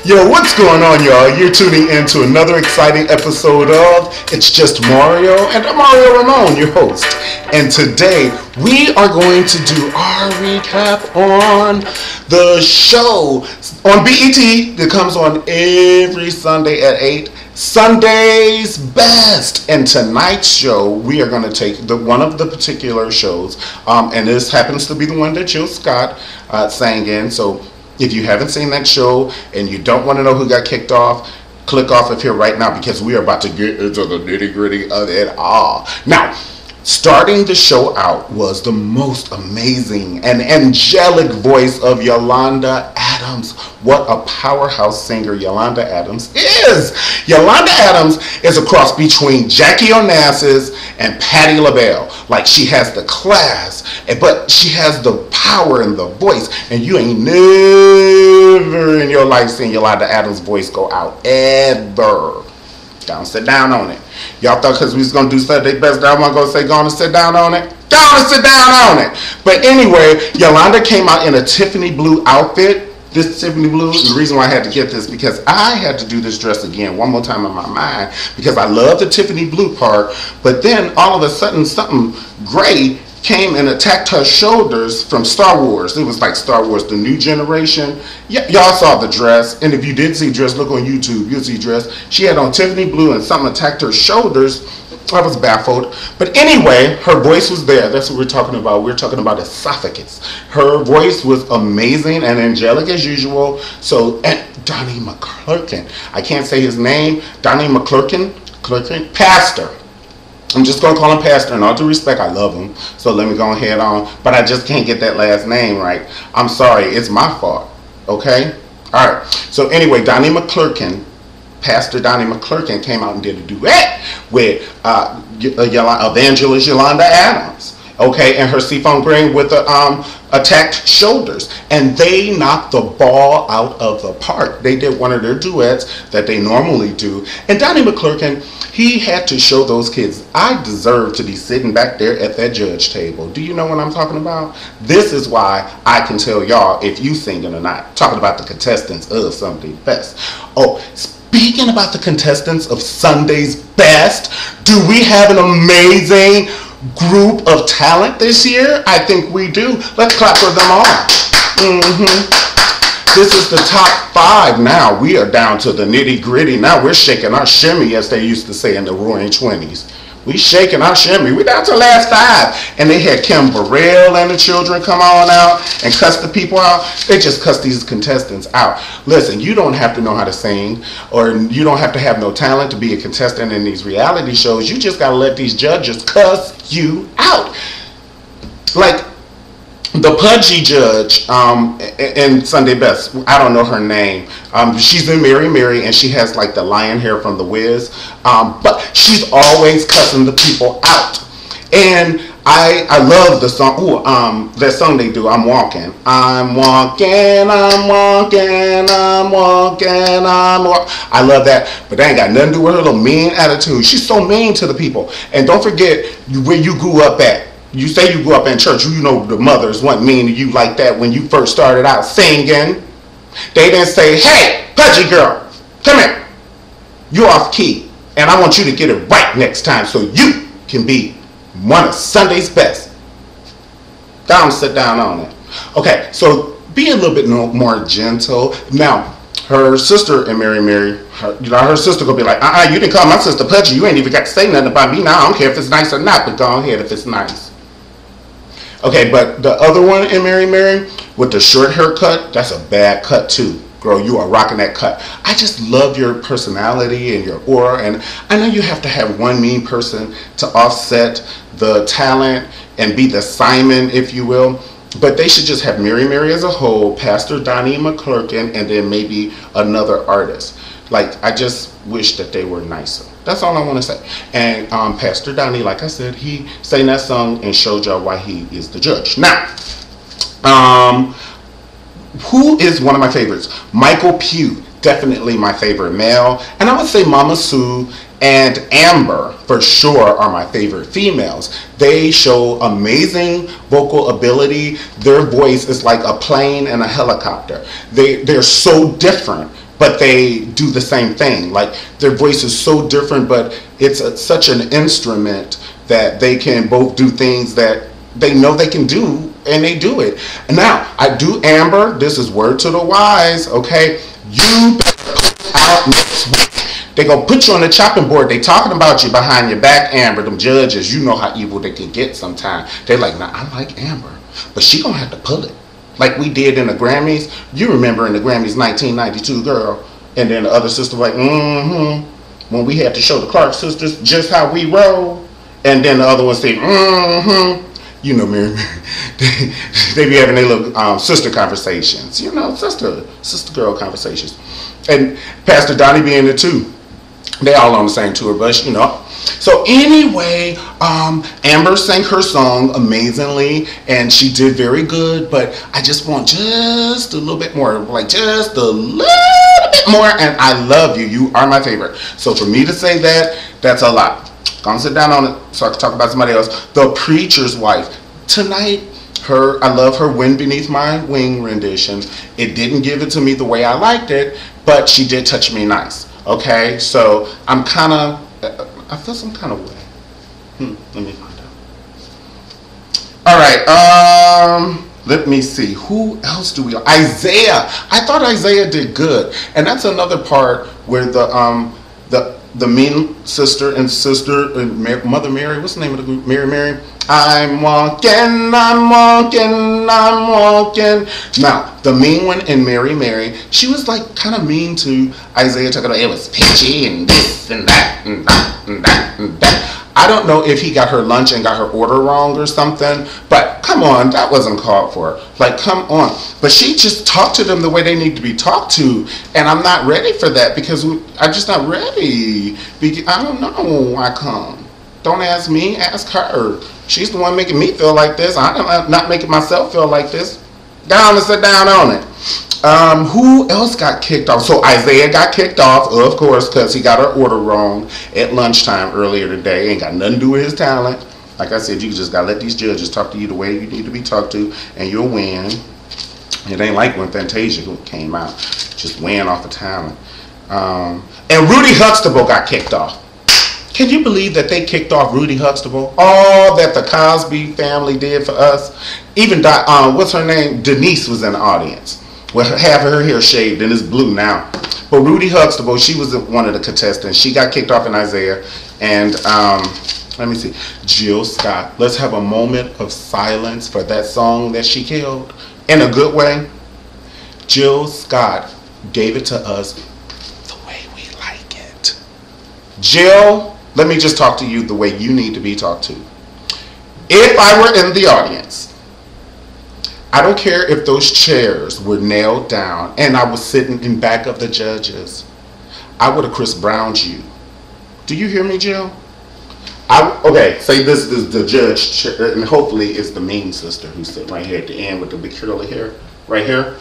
Yo, what's going on, y'all? You're tuning in to another exciting episode of It's Just Mario, and I'm Mario Ramone, your host. And today, we are going to do our recap on the show on BET that comes on every Sunday at 8. Sunday's Best. And tonight's show, we are going to take one of the particular shows, and this happens to be the one that Jill Scott sang in. So if you haven't seen that show and you don't want to know who got kicked off, click off of here right now because we are about to get into the nitty gritty of it all. Now, starting the show out was the most amazing and angelic voice of Yolanda Adams. What a powerhouse singer Yolanda Adams is. Yolanda Adams is a cross between Jackie Onassis and Patti LaBelle. Like, she has the class, but she has the power and the voice. And you ain't never in your life seen Yolanda Adams' voice go out, ever. Don't sit down on it. Y'all thought because we was going to do Sunday Best that I wasn't going to say go on and sit down on it? Go on and sit down on it. But anyway, Yolanda came out in a Tiffany blue outfit. This Tiffany blue, the reason why I had to get this, because I had to do this dress again one more time in my mind, because I love the Tiffany blue part, but then all of a sudden something gray came and attacked her shoulders from Star Wars. It was like Star Wars, the new generation. Y'all saw the dress, and if you did see dress, look on YouTube, you'll see dress. She had on Tiffany blue and something attacked her shoulders. I was baffled. But anyway, her voice was there. That's what we're talking about. We're talking about esophagus. Her voice was amazing and angelic as usual. So, and Donnie McClurkin. I can't say his name. Donnie McClurkin. Pastor. I'm just going to call him Pastor. In all due respect, I love him. So let me go ahead on. But I just can't get that last name right. I'm sorry. It's my fault. Okay? All right. So anyway, Donnie McClurkin. Pastor Donnie McClurkin came out and did a duet with evangelist Yolanda Adams, okay, and her seafoam green with the attacked shoulders, and they knocked the ball out of the park. They did one of their duets that they normally do, and Donnie McClurkin, he had to show those kids, I deserve to be sitting back there at that judge table. Do you know what I'm talking about? This is why I can tell y'all if you singing or not. Talking about the contestants of Sunday's Best. Oh, speaking about the contestants of Sunday's Best, do we have an amazing group of talent this year? I think we do. Let's clap for them all. This is the top 5 now. We are down to the nitty gritty. Now we're shaking our shimmy, as they used to say in the roaring 20s. We shaking our shimmy. We down to the last 5. And they had Kim Burrell and the children come on out and cuss the people out. They just cuss these contestants out. Listen, you don't have to know how to sing, or you don't have to have no talent to be a contestant in these reality shows. You just got to let these judges cuss you out. Like the pudgy judge in Sunday Best, I don't know her name. She's in Mary, and she has like the lion hair from The Wiz. But she's always cussing the people out. And I love the song. Ooh, that song they do, I'm walking. I'm walking, I'm walking, I'm walking, I'm walking. I love that. But that ain't got nothing to do with her little mean attitude. She's so mean to the people. And don't forget where you grew up at. You say you grew up in church, you know the mothers weren't mean to you like that when you first started out singing. They didn't say, hey, pudgy girl, come here. You're off key, and I want you to get it right next time so you can be one of Sunday's Best. Down, sit down on it. Okay, so be a little bit more gentle. Now, her sister in Mary, her sister gonna be like, you didn't call my sister pudgy. You ain't even got to say nothing about me now. I don't care if it's nice or not, but go ahead if it's nice. Okay, but the other one in Mary with the short haircut, that's a bad cut too. Girl, you are rocking that cut. I just love your personality and your aura, and I know you have to have one mean person to offset the talent and be the Simon, if you will. But they should just have Mary as a whole, Pastor Donnie McClurkin, and then maybe another artist. Like, I just wish that they were nicer. That's all I want to say. And Pastor Donnie, like I said, he sang that song and showed y'all why he is the judge. Now, who is one of my favorites? Michael Pugh, definitely my favorite male. And I would say Mama Sue and Amber for sure are my favorite females. They show amazing vocal ability. Their voice is like a plane and a helicopter. They're so different but they do the same thing. Like their voice is so different, but it's such an instrument that they can both do things that they know they can do, and they do it. And now I do Amber. This is word to the wise. Okay, you better put out next week. They gonna put you on the chopping board. They talking about you behind your back, Amber. Them judges, you know how evil they can get sometimes. They like, nah, I like Amber, but she gonna have to pull it. Like we did in the Grammys. You remember in the Grammys 1992, girl. And then the other sister like, when we had to show the Clark sisters just how we roll. And then the other one said, You know, Mary, they be having their little sister conversations. You know, sister girl conversations. And Pastor Donnie be in it too. They all on the same tour bus, you know. So anyway, Amber sang her song amazingly, and she did very good, but I just want just a little bit more, like just a little bit more, and I love you. You are my favorite. So for me to say that, that's a lot. Gonna sit down on it so I can talk about somebody else. The Preacher's Wife. Tonight, I love her Wind Beneath My Wing rendition. It didn't give it to me the way I liked it, but she did touch me nice. Okay, so I'm kind of, I feel some kind of way. Let me find out. All right, let me see. Who else do we? Isaiah. I thought Isaiah did good, and that's another part where the mean sister and Mother Mary. What's the name of the group? Mary. I'm walking. Now, the mean one in Mary, she was like kind of mean to Isaiah, talking about it was pitchy and this and that and that and that and that. I don't know if he got her lunch and got her order wrong or something, but come on, that wasn't called for. Like, come on. But she just talked to them the way they need to be talked to, and I'm not ready for that because I'm just not ready. I don't know why come. Don't ask me, ask her. She's the one making me feel like this. I'm not making myself feel like this. Down and sit down on it. Who else got kicked off? So Isaiah got kicked off, of course, because he got her order wrong at lunchtime earlier today. Ain't got nothing to do with his talent. Like I said, you just got to let these judges talk to you the way you need to be talked to, and you'll win. It ain't like when Fantasia came out, just win off of talent. And Rudy Huxtable got kicked off. Can you believe that they kicked off Rudy Huxtable? All that the Cosby family did for us. Even, what's her name? Denise was in the audience. With half of her hair shaved and it's blue now. But Rudy Huxtable, she was one of the contestants. She got kicked off in Isaiah. And let me see. Jill Scott. Let's have a moment of silence for that song that she killed. In a good way. Jill Scott gave it to us the way we like it. Jill, let me just talk to you the way you need to be talked to. If I were in the audience, I don't care if those chairs were nailed down and I was sitting in back of the judges, I would have Chris Browned you. Do you hear me, Jill? Okay, say this is the judge chair, and hopefully it's the mean sister who's sitting right here at the end with the big curly hair, right here.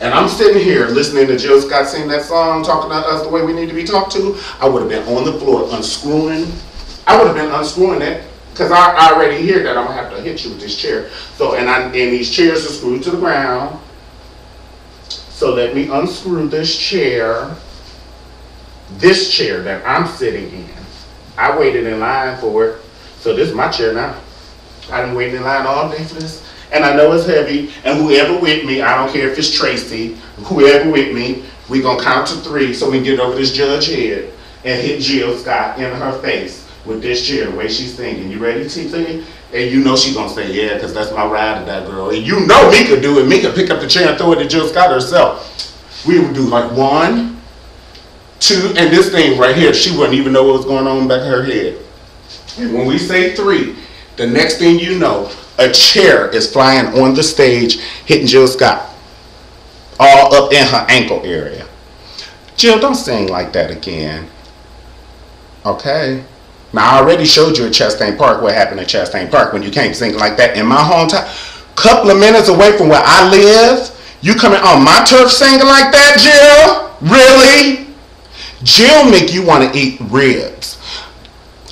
And I'm sitting here listening to Jill Scott sing that song, talking to us the way we need to be talked to. I would have been on the floor unscrewing. I would have been unscrewing it because I already hear that I'm going to have to hit you with this chair. So, and these chairs are screwed to the ground. So let me unscrew this chair. This chair that I'm sitting in. I waited in line for it. So this is my chair now. I've been waiting in line all day for this. And I know it's heavy, and whoever with me, I don't care if it's Tracy, whoever with me, we gonna count to 3 so we can get over this judge head and hit Jill Scott in her face with this chair, the way she's singing. You ready, TT? And you know she gonna say, yeah, because that's my ride or that girl. And you know Mika do it. Mika pick up the chair and throw it at Jill Scott herself. We would do like 1, 2, and this thing right here, she wouldn't even know what was going on back of her head. And when we say 3, the next thing you know, a chair is flying on the stage, hitting Jill Scott, all up in her ankle area. Jill, don't sing like that again. Okay? Now, I already showed you at Chastain Park what happened at Chastain Park when you came singing like that in my hometown. Couple of minutes away from where I live, you coming on my turf singing like that, Jill? Really? Jill make you want to eat ribs.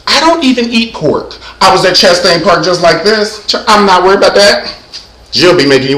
I don't even eat pork. I was at Chastain Park just like this. I'm not worried about that. Jill be making you want